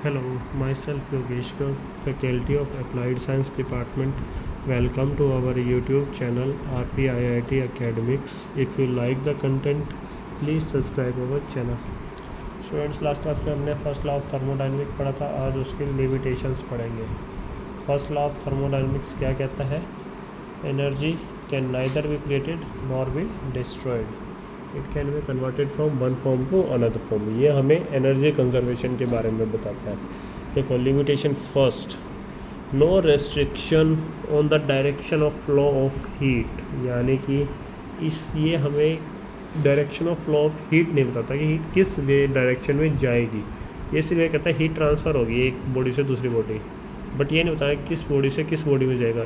Hello, myself Yogeshkar, Faculty of Applied Science Department. Welcome to our YouTube channel RPIIT Academics. If you like the content, please subscribe our channel. Students last class में हमने first law of thermodynamics पढ़ा था। आज उसकी limitations पढ़ेंगे। First law of thermodynamics क्या कहता है? Energy can neither be created nor be destroyed, it can be converted from one form to another form. ये हमें एनर्जी कंजर्वेशन के बारे में बताता है। देखो limitation first, no restriction on the direction of flow of heat, यानी कि ये हमें direction of flow of heat नहीं बताता कि हीट किस वे डायरेक्शन में जाएगी। ये सिर्फ ये कहता है हीट ट्रांसफ़र होगी एक बॉडी से दूसरी बॉडी, बट ये नहीं बताया किस बॉडी से किस बॉडी में जाएगा।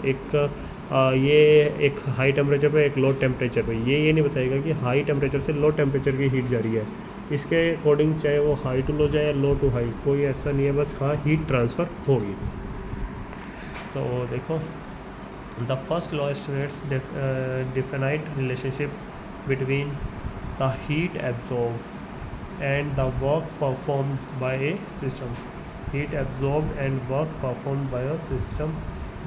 ये एक हाई टेम्परेचर पे एक लो टेम्परेचर पे, ये नहीं बताएगा कि हाई टेम्परेचर से लो टेम्परेचर की हीट जा रही है। इसके अकॉर्डिंग चाहे वो हाई टू लो जाए या लो टू हाई, कोई ऐसा नहीं है, बस हाँ हीट ट्रांसफ़र होगी। तो देखो the first law states definite relationship between the heat absorb and the work performed by A system. Heat absorb and work performed by a system.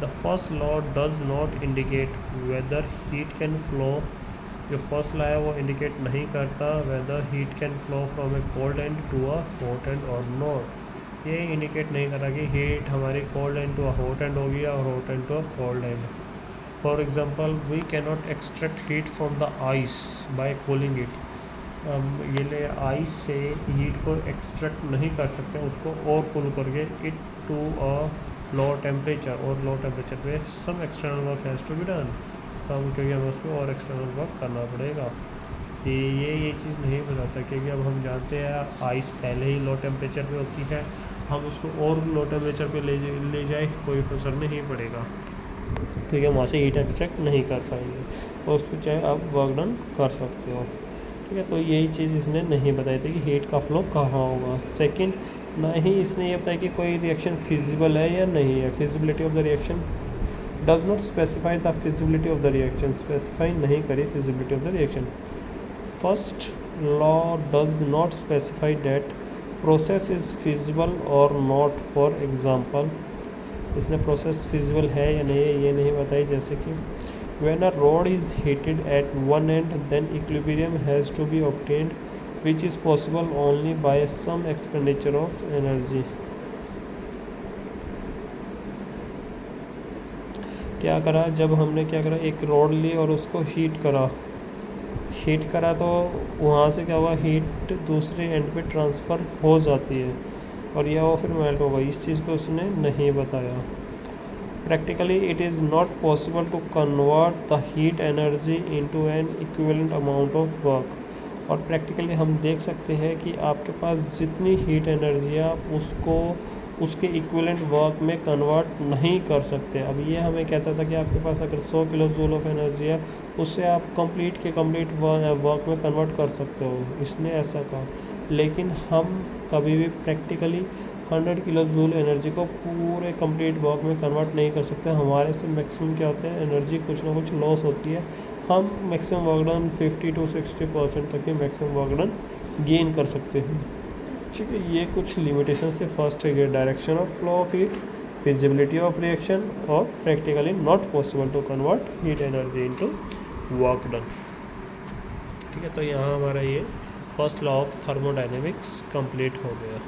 The first law does not indicate whether heat can flow। जो first law है वो indicate नहीं करता whether heat can flow from a cold end to a hot end or not। ये indicate नहीं करता कि heat हमारी cold end to a hot end होगी या hot end to a cold end. For example we can not extract heat from the ice by cooling it. ये ले ice से हीट को एक्सट्रैक्ट नहीं कर सकते, उसको और कूल करके it to a low temperature, और लो टेम्परेचर पे some external work has to be done some, क्योंकि हमें उसमें और एक्सटर्नल वर्क करना पड़ेगा। ये चीज़ नहीं बताता, क्योंकि अब हम जानते हैं आइस पहले ही लो टेम्परेचर पे होती है, हम उसको और लो टेम्परेचर पे ले जाए कोई फर्क नहीं पड़ेगा, क्योंकि हम वहाँ से हीट एक्सट्रैक्ट नहीं कर पाएंगे और उसको चाहे आप वर्क डन कर सकते हो। ठीक है, तो यही चीज़ इसने नहीं बताई थी कि हीट का फ्लो कहाँ होगा। सेकेंड, ना ही इसने ये बताया कि कोई रिएक्शन फिजिबल है या नहीं है। Feasibility of the reaction does not specify the feasibility of the reaction, specify नहीं करी feasibility of the reaction. First law does not specify that process is feasible और नॉट। फॉर एग्जांपल इसने process feasible है या नहीं है ये नहीं बताई, जैसे कि when a rod is heated at one end then equilibrium has to be obtained, which is possible only by some expenditure of energy। क्या करा, जब हमने क्या करा, एक रॉड ली और उसको हीट करा तो वहाँ से क्या हुआ, हीट दूसरे एंड पे ट्रांसफ़र हो जाती है और यह वो फिर मेल्ट होगा। इस चीज़ को उसने नहीं बताया। Practically it is not possible to convert the heat energy into an equivalent amount of work। और प्रैक्टिकली हम देख सकते हैं कि आपके पास जितनी हीट एनर्जी है आप उसको उसके इक्विवेलेंट वर्क में कन्वर्ट नहीं कर सकते। अब ये हमें कहता था कि आपके पास अगर 100 किलो जूल ऑफ एनर्जी है उससे आप कंप्लीट वर्क में कन्वर्ट कर सकते हो, इसने ऐसा कहा। लेकिन हम कभी भी प्रैक्टिकली 100 किलो जूल एनर्जी को पूरे कंप्लीट वर्क में कन्वर्ट नहीं कर सकते। हमारे से मैक्सिमम क्या होता है, एनर्जी कुछ ना कुछ लॉस होती है। हम मैक्सिमम वर्क डन 50 to 60% तक ही मैक्सिमम वर्क डन गेन कर सकते हैं। ठीक है, ये कुछ लिमिटेशन से फर्स्ट है direction of flow of heat, feasibility of reaction और practically not possible to convert heat energy into work done. ठीक है, तो यहाँ हमारा ये first law of thermodynamics complete हो गया।